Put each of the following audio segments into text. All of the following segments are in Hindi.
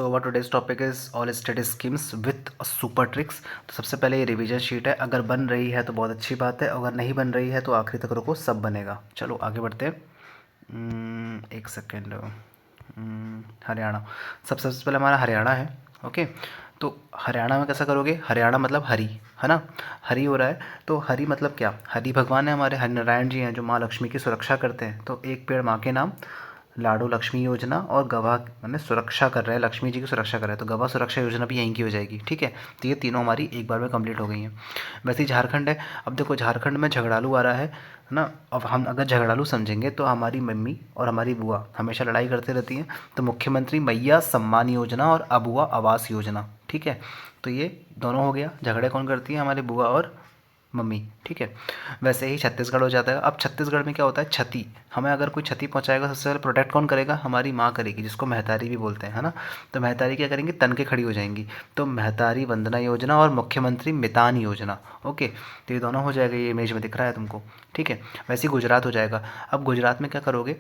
So our today's topic is all study schemes with super tricks. तो सबसे पहले ये रिवीजन शीट है, अगर बन रही है तो बहुत अच्छी बात है, अगर नहीं बन रही है तो आखिरी तक रुको, सब बनेगा। चलो आगे बढ़ते हैं। एक सेकेंड। हरियाणा, सबसे पहले हमारा हरियाणा है। ओके, तो हरियाणा में कैसा करोगे? हरियाणा मतलब हरि, है ना। हरि हो रहा है, तो हरि मतलब क्या? हरि भगवान है हमारे, हरि नारायण जी हैं जो माँ लक्ष्मी की सुरक्षा करते हैं। तो एक पेड़ माँ के नाम, लाडो लक्ष्मी योजना, और गवाह मैंने सुरक्षा कर रहे हैं, लक्ष्मी जी की सुरक्षा कर रहे हैं, तो गवाह सुरक्षा योजना भी यहीं की हो जाएगी। ठीक है, तो ये तीनों हमारी एक बार में कंप्लीट हो गई हैं। वैसे ही झारखंड है। अब देखो झारखंड में झगड़ालू आ रहा है ना। अब हम अगर झगड़ालू समझेंगे तो हमारी मम्मी और हमारी बुआ हमेशा लड़ाई करते रहती हैं। तो मुख्यमंत्री मैया सम्मान योजना और अबुआ आवास योजना। ठीक है, तो ये दोनों हो गया। झगड़े कौन करती है? हमारी बुआ और मम्मी। ठीक है, वैसे ही छत्तीसगढ़ हो जाता है। अब छत्तीसगढ़ में क्या होता है? क्षति, हमें अगर कोई क्षति पहुंचाएगा सबसे पहले प्रोटेक्ट कौन करेगा? हमारी माँ करेगी, जिसको महतारी भी बोलते हैं, है ना। तो महतारी क्या करेंगी? तन के खड़ी हो जाएंगी। तो महतारी वंदना योजना और मुख्यमंत्री मितान योजना। ओके, तो ये दोनों हो जाएगा, ये इमेज में दिख रहा है तुमको। ठीक है, वैसे ही गुजरात हो जाएगा। अब गुजरात में क्या करोगे?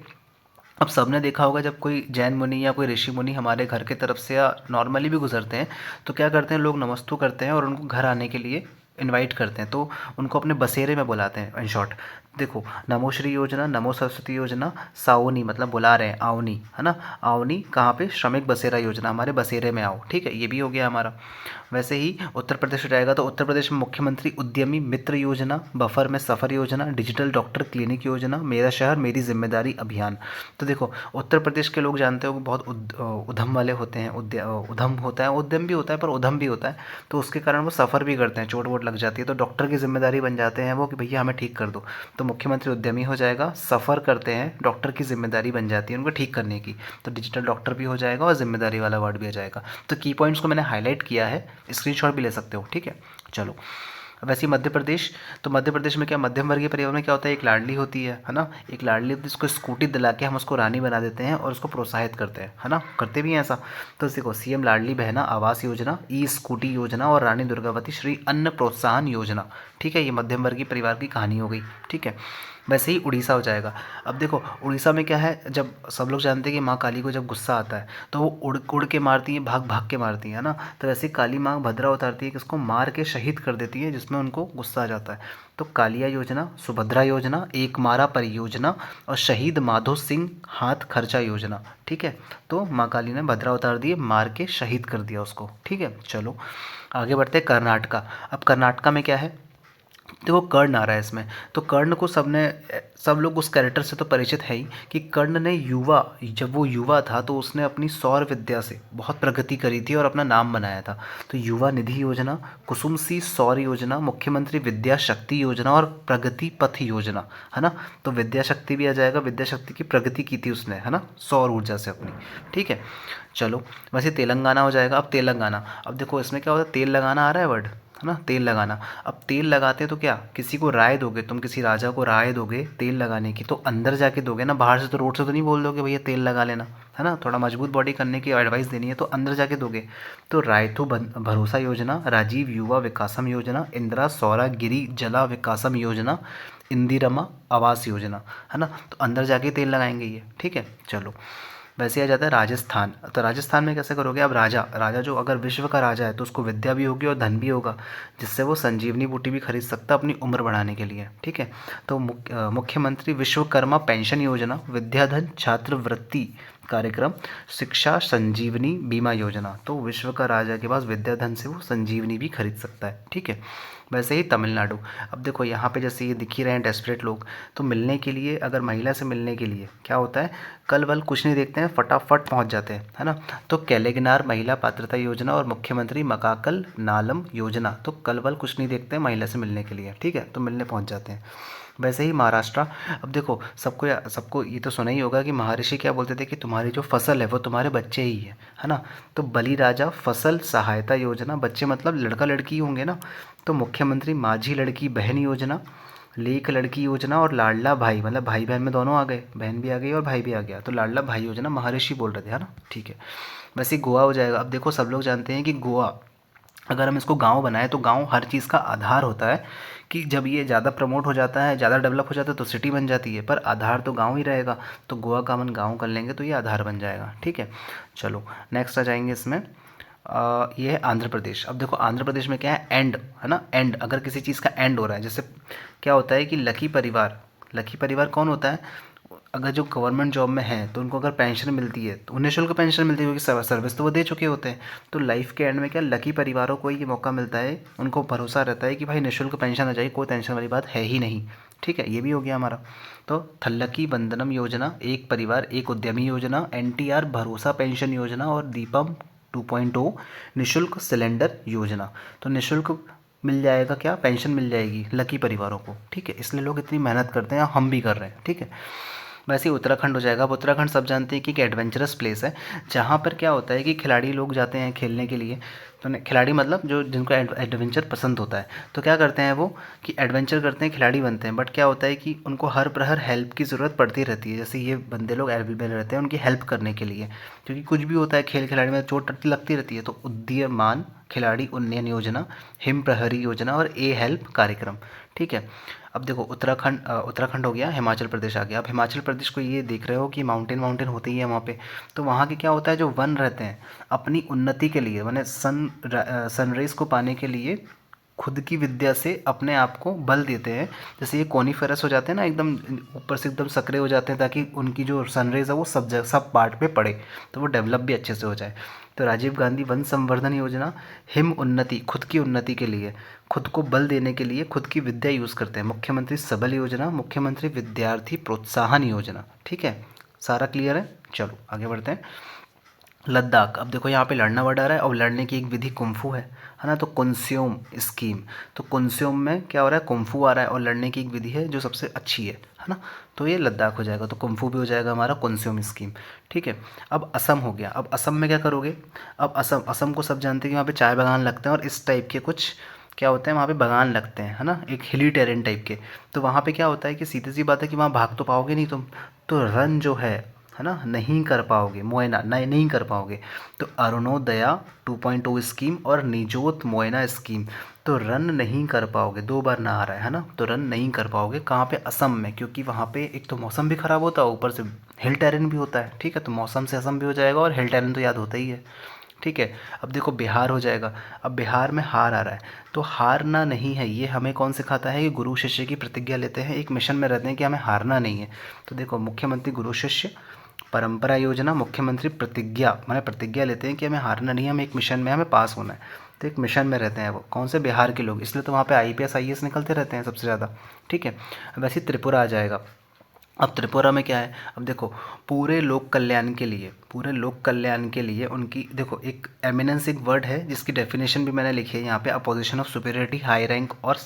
अब सबने देखा होगा जब कोई जैन मुनि या कोई ऋषि मुनि हमारे घर की तरफ से या नॉर्मली भी गुजरते हैं तो क्या करते हैं, लोग नमस्तु करते हैं और उनको घर आने के लिए इनवाइट करते हैं। तो उनको अपने बसेरे में बुलाते हैं। इन शॉर्ट देखो, नमो श्री योजना, नमो सरस्वती योजना, सावनी मतलब बुला रहे हैं, आवनी, है ना। आवनी कहाँ पे? श्रमिक बसेरा योजना, हमारे बसेरे में आओ। ठीक है, ये भी हो गया हमारा। वैसे ही उत्तर प्रदेश हो जाएगा। तो उत्तर प्रदेश में मुख्यमंत्री उद्यमी मित्र योजना, बफर में सफ़र योजना, डिजिटल डॉक्टर क्लिनिक योजना, मेरा शहर मेरी जिम्मेदारी अभियान। तो देखो, उत्तर प्रदेश के लोग जानते हो कि बहुत उधम वाले होते हैं। उधम होता है, उद्यम भी होता है, पर उधम भी होता है। तो उसके कारण वो सफ़र भी करते हैं, चोट वोट लग जाती है तो डॉक्टर की जिम्मेदारी बन जाते हैं वो कि भैया हमें ठीक कर दो। तो मुख्यमंत्री उद्यमी हो जाएगा, सफ़र करते हैं, डॉक्टर की जिम्मेदारी बन जाती है उनको ठीक करने की। तो डिजिटल डॉक्टर भी हो जाएगा और जिम्मेदारी वाला वर्ड भी आ जाएगा। तो की पॉइंट्स को मैंने हाईलाइट किया है, स्क्रीनशॉट भी ले सकते हो। ठीक है, चलो। वैसे ही मध्य प्रदेश, तो मध्य प्रदेश में क्या, मध्यम वर्गीय परिवार में क्या होता है? एक लाडली होती है ना। एक लाडली होती है, उसको स्कूटी दिला के हम उसको रानी बना देते हैं और उसको प्रोत्साहित करते हैं, है ना, करते भी हैं ऐसा। तो देखो, सीएम लाडली बहना आवास योजना, ई स्कूटी योजना और रानी दुर्गावती श्री अन्न प्रोत्साहन योजना। ठीक है, ये मध्यम वर्गीय परिवार की कहानी हो गई। ठीक है, वैसे ही उड़ीसा हो जाएगा। अब देखो उड़ीसा में क्या है, जब सब लोग जानते हैं कि माँ काली को जब गुस्सा आता है तो वो उड़ उड़ के मारती है, भाग भाग के मारती है ना। तो वैसे ही काली माँ भद्रा उतारती है कि उसको मार के शहीद कर देती है, जिसमें उनको गुस्सा आ जाता है। तो कालिया योजना, सुभद्रा योजना, एक मारा परियोजना और शहीद माधो सिंह हाथ खर्चा योजना। ठीक है, तो माँ काली ने भद्रा उतार दिए, मार के शहीद कर दिया उसको। ठीक है, चलो आगे बढ़ते हैं। कर्नाटका। अब कर्नाटका में क्या है? देखो कर्ण आ रहा है इसमें। तो कर्ण को सब लोग उस कैरेक्टर से तो परिचित है ही कि कर्ण ने जब वो युवा था तो उसने अपनी सौर विद्या से बहुत प्रगति करी थी और अपना नाम बनाया था। तो युवा निधि योजना, कुसुम सी सौर योजना, मुख्यमंत्री विद्या शक्ति योजना और प्रगति पथ योजना, है ना। तो विद्या शक्ति भी आ जाएगा, विद्या शक्ति की प्रगति की थी उसने, है ना, सौर ऊर्जा से अपनी। ठीक है, चलो। वैसे तेलंगाना हो जाएगा। अब तेलंगाना, अब देखो इसमें क्या होता है, तेल लगाना आ रहा है वर्ड, है ना, तेल लगाना। अब तेल लगाते हैं तो क्या, किसी को राय दोगे, तुम किसी राजा को राय दोगे तेल लगाने की तो अंदर जाके दोगे ना, बाहर से तो रोड से तो नहीं बोल दोगे भैया तेल लगा लेना, है ना। थोड़ा मजबूत बॉडी करने की एडवाइस देनी है तो अंदर जाके दोगे। तो रायतु भरोसा योजना, राजीव युवा विकासम योजना, इंदिरा सौरा गिरी जला विकासम योजना, इंदिरमा आवास योजना, है ना। तो अंदर जाके तेल लगाएंगे ये। ठीक है, चलो। वैसे आ जाता है राजस्थान। तो राजस्थान में कैसे करोगे? अब राजा राजा जो अगर विश्व का राजा है तो उसको विद्या भी होगी और धन भी होगा, जिससे वो संजीवनी बूटी भी खरीद सकता है अपनी उम्र बढ़ाने के लिए। ठीक है, तो मुख्यमंत्री विश्वकर्मा पेंशन योजना, विद्याधन छात्रवृत्ति कार्यक्रम, शिक्षा संजीवनी बीमा योजना। तो विश्व का राजा के पास विद्याधन से वो संजीवनी भी खरीद सकता है। ठीक है, वैसे ही तमिलनाडु। अब देखो यहाँ पे जैसे ये दिख ही रहे हैं डेस्परेट लोग, तो मिलने के लिए, अगर महिला से मिलने के लिए क्या होता है, कल वल कुछ नहीं देखते हैं, फटाफट पहुँच जाते हैं, है ना। तो कैलेगनार महिला पात्रता योजना और मुख्यमंत्री मकाकल नालम योजना। तो कल वल कुछ नहीं देखते हैं महिला से मिलने के लिए। ठीक है, तो मिलने पहुँच जाते हैं। वैसे ही महाराष्ट्र। अब देखो सबको ये तो सुना ही होगा कि महर्षि क्या बोलते थे कि तुम्हारी जो फसल है वो तुम्हारे बच्चे ही है ना। तो बलि राजा फसल सहायता योजना, बच्चे मतलब लड़का लड़की होंगे ना। तो मुख्यमंत्री माझी लड़की बहन योजना, लेख लड़की योजना और लाडला भाई, मतलब भाई बहन में दोनों आ गए, बहन भी आ गई और भाई भी आ गया, तो लाडला भाई योजना महर्षि बोल रहे थे, है ना। ठीक है, वैसे ही गोवा हो जाएगा। अब देखो सब लोग जानते हैं कि गोवा, अगर हम इसको गांव बनाएं तो गांव हर चीज़ का आधार होता है कि जब ये ज़्यादा प्रमोट हो जाता है, ज़्यादा डेवलप हो जाता है तो सिटी बन जाती है, पर आधार तो गाँव ही रहेगा। तो गोवा का अपन गाँव कर लेंगे तो ये आधार बन जाएगा। ठीक है, चलो नेक्स्ट आ जाएंगे इसमें। ये है आंध्र प्रदेश। अब देखो आंध्र प्रदेश में क्या है, एंड है ना, एंड अगर किसी चीज़ का एंड हो रहा है, जैसे क्या होता है कि लकी परिवार कौन होता है, अगर जो गवर्नमेंट जॉब में है तो उनको अगर पेंशन मिलती है तो उन्हें निःशुल्क पेंशन मिलती है, क्योंकि सर्विस तो वो दे चुके होते हैं। तो लाइफ के एंड में क्या लकी परिवारों को ये मौका मिलता है, उनको भरोसा रहता है कि भाई निःशुल्क पेंशन आ जाएगी, कोई टेंशन वाली बात है ही नहीं। ठीक है, ये भी हो गया हमारा। तो थल्लकी बंधनम योजना, एक परिवार एक उद्यमी योजना, एनटीआर भरोसा पेंशन योजना और दीपम 2.0 निःशुल्क सिलेंडर योजना। तो निःशुल्क मिल जाएगा, क्या पेंशन मिल जाएगी लकी परिवारों को। ठीक है, इसलिए लोग इतनी मेहनत करते हैं, हम भी कर रहे हैं। ठीक है, वैसे ही उत्तराखंड हो जाएगा। अब उत्तराखंड सब जानते हैं कि एक एडवेंचरस प्लेस है, जहाँ पर क्या होता है कि खिलाड़ी लोग जाते हैं खेलने के लिए। तो खिलाड़ी मतलब जो जिनको एडवेंचर पसंद होता है, तो क्या करते हैं वो कि एडवेंचर करते हैं, खिलाड़ी बनते हैं। बट क्या होता है कि उनको हर प्रहर हेल्प की ज़रूरत पड़ती रहती है। जैसे ये बंदे लोग अवेलेबल रहते हैं उनकी हेल्प करने के लिए, क्योंकि कुछ भी होता है खेल खिलाड़ी में चोट लगती रहती है। तो उदीयमान खिलाड़ी उन्नयन योजना, हिम प्रहरी योजना और ए हेल्प कार्यक्रम। ठीक है, अब देखो उत्तराखंड हो गया, हिमाचल प्रदेश आ गया। अब हिमाचल प्रदेश को ये देख रहे हो कि माउंटेन होती ही है वहाँ पे। तो वहाँ के क्या होता है, जो वन रहते हैं अपनी उन्नति के लिए, मैंने सनराइज़ को पाने के लिए खुद की विद्या से अपने आप को बल देते हैं। जैसे ये कोनीफेरस हो जाते हैं ना, एकदम ऊपर से एकदम सक्रिय हो जाते हैं, ताकि उनकी जो सनराइज है वो सब पार्ट पे पड़े, तो वो डेवलप भी अच्छे से हो जाए। तो राजीव गांधी वन संवर्धन योजना, हिम उन्नति खुद की उन्नति के लिए, खुद को बल देने के लिए खुद की विद्या यूज़ करते हैं। मुख्यमंत्री सबल योजना, मुख्यमंत्री विद्यार्थी प्रोत्साहन योजना। ठीक है, सारा क्लियर है। चलो आगे बढ़ते हैं। लद्दाख। अब देखो यहाँ पे लड़ना वर्ड आ रहा है और लड़ने की एक विधि कुंफू है ना। तो कुंस्योम स्कीम, तो कुंस्योम में क्या हो रहा है, कुंफू आ रहा है और लड़ने की एक विधि है जो सबसे अच्छी है ना। तो ये लद्दाख हो जाएगा, तो कुंफू भी हो जाएगा हमारा कुंस्योम स्कीम। ठीक है, अब असम हो गया। अब असम में क्या करोगे, अब असम को सब जानते हैं कि वहाँ पे चाय बागान लगते हैं और इस टाइप के कुछ क्या होते हैं वहाँ पे बागान लगते हैं, है ना, एक हिली टेरेन टाइप के। तो वहाँ पे क्या होता है कि सीधी सी बात है कि वहाँ भाग तो पाओगे नहीं तुम, तो रन जो है ना, नहीं कर पाओगे, मोयना नहीं कर पाओगे। तो अरुणोदया 2.0 स्कीम और निजोत मोयना स्कीम, तो रन नहीं कर पाओगे, दो बार ना आ रहा है ना। तो रन नहीं कर पाओगे कहाँ पे, असम में, क्योंकि वहाँ पे एक तो मौसम भी ख़राब होता है, ऊपर से हिल टेरेन भी होता है। ठीक है, तो मौसम से असम भी हो जाएगा और हिल टेरेन तो याद होता ही है। ठीक है, अब देखो बिहार हो जाएगा। अब बिहार में हार आ रहा है, तो हारना नहीं है, ये हमें कौन सिखाता है कि गुरु शिष्य की प्रतिज्ञा लेते हैं, एक मिशन में रहते हैं कि हमें हारना नहीं है। तो देखो मुख्यमंत्री गुरु शिष्य परंपरा योजना, मुख्यमंत्री प्रतिज्ञा, मैंने प्रतिज्ञा लेते हैं कि हमें हारना नहीं है, हमें एक मिशन में हमें पास होना है। तो एक मिशन में रहते हैं वो कौन से, बिहार के लोग, इसलिए तो वहाँ पे आईपीएस आईएएस निकलते रहते हैं सबसे ज़्यादा। ठीक है, वैसे त्रिपुरा आ जाएगा। अब त्रिपुरा में क्या है, अब देखो पूरे लोक कल्याण के लिए उनकी देखो एक एमिनेंस एक वर्ड है जिसकी डेफिनेशन भी मैंने लिखी है यहाँ पे, opposition of superiority high rank और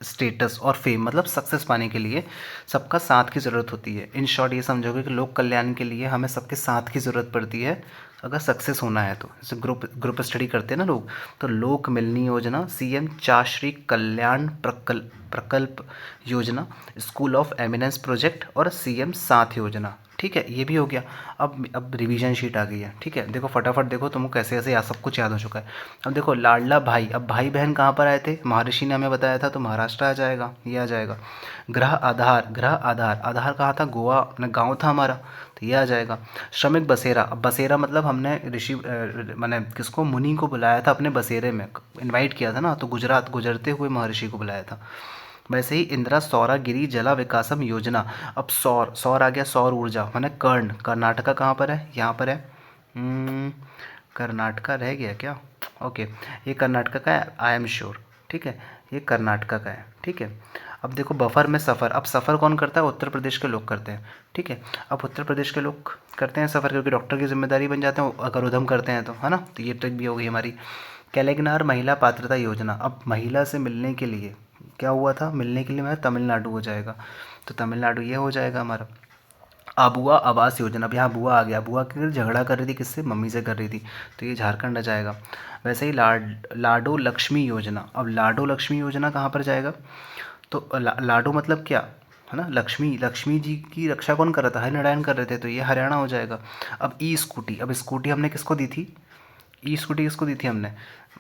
स्टेटस और फेम, मतलब सक्सेस पाने के लिए सबका साथ की ज़रूरत होती है। इन शॉर्ट ये समझोगे कि लोक कल्याण के लिए हमें सबके साथ की ज़रूरत पड़ती है अगर सक्सेस होना है तो। जैसे ग्रुप स्टडी करते हैं ना लोग, तो लोक मिलनी योजना, सीएम चाश्री कल्याण प्रकल्प योजना, स्कूल ऑफ एमिनेंस प्रोजेक्ट और सीएम साथ योजना। ठीक है, ये भी हो गया। अब रिवीजन शीट आ गई है। ठीक है, देखो फटाफट देखो तुमको कैसे कैसे या सब कुछ याद हो चुका है। अब देखो लाडला भाई, अब भाई बहन कहाँ पर आए थे, महर्षि ने हमें बताया था, तो महाराष्ट्र आ जाएगा, ये आ जाएगा। ग्रह आधार, आधार कहाँ था, गोवा अपना गाँव था हमारा, तो ये आ जाएगा। श्रमिक बसेरा, अब बसेरा मतलब हमने ऋषि मैंने किसको, मुनि को बुलाया था अपने बसेरे में, इनवाइट किया था ना, तो गुजरात गुजरते हुए महर्षि को बुलाया था। वैसे ही इंदिरा सौरागिरी जला विकासम योजना। अब सौर आ गया, सौर ऊर्जा माने कर्नाटका कहाँ पर है, यहाँ पर है। कर्नाटका रह गया क्या, ओके, ये कर्नाटका का है, आई एम श्योर। ठीक है, ये कर्नाटका का है। ठीक है, अब देखो बफर में सफ़र, अब सफ़र कौन करता है, उत्तर प्रदेश के लोग करते हैं। ठीक है, अब उत्तर प्रदेश के लोग करते हैं सफ़र, क्योंकि डॉक्टर की जिम्मेदारी बन जाते हैं अगर उधम करते हैं तो, है ना। तो ये ट्रिक भी हो गई हमारी। कैलेगनार महिला पात्रता योजना, अब महिला से मिलने के लिए क्या हुआ था, मिलने के लिए मैं तमिलनाडु हो जाएगा, तो तमिलनाडु ये हो जाएगा हमारा। आबुआ आवास योजना, अब यहाँ बुआ आ गया, बुआ के झगड़ा कर रही थी किससे, मम्मी से कर रही थी, तो ये झारखंड आ जाएगा। वैसे ही लाडो लक्ष्मी योजना, अब लाडो लक्ष्मी योजना कहाँ पर जाएगा, तो लाडो मतलब क्या है ना, लक्ष्मी जी की रक्षा कौन कर रहा था, हरिनारायण कर रहे थे, तो ये हरियाणा हो जाएगा। अब ई स्कूटी, अब स्कूटी हमने किसको दी थी, ई स्कूटी किसको दी थी हमने?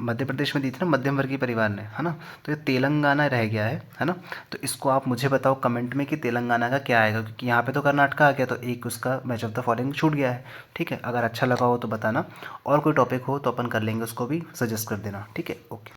मध्य प्रदेश में दी थी ना, मध्यम वर्गीय परिवार ने, है ना। तो ये तेलंगाना रह गया है ना। तो इसको आप मुझे बताओ कमेंट में कि तेलंगाना का क्या आएगा, क्योंकि यहाँ पे तो कर्नाटका आ गया, तो एक उसका मैच ऑफ द फॉलोइंग छूट गया है। ठीक है, अगर अच्छा लगा हो तो बताना, और कोई टॉपिक हो तो अपन कर लेंगे, उसको भी सजेस्ट कर देना। ठीक है, ओके।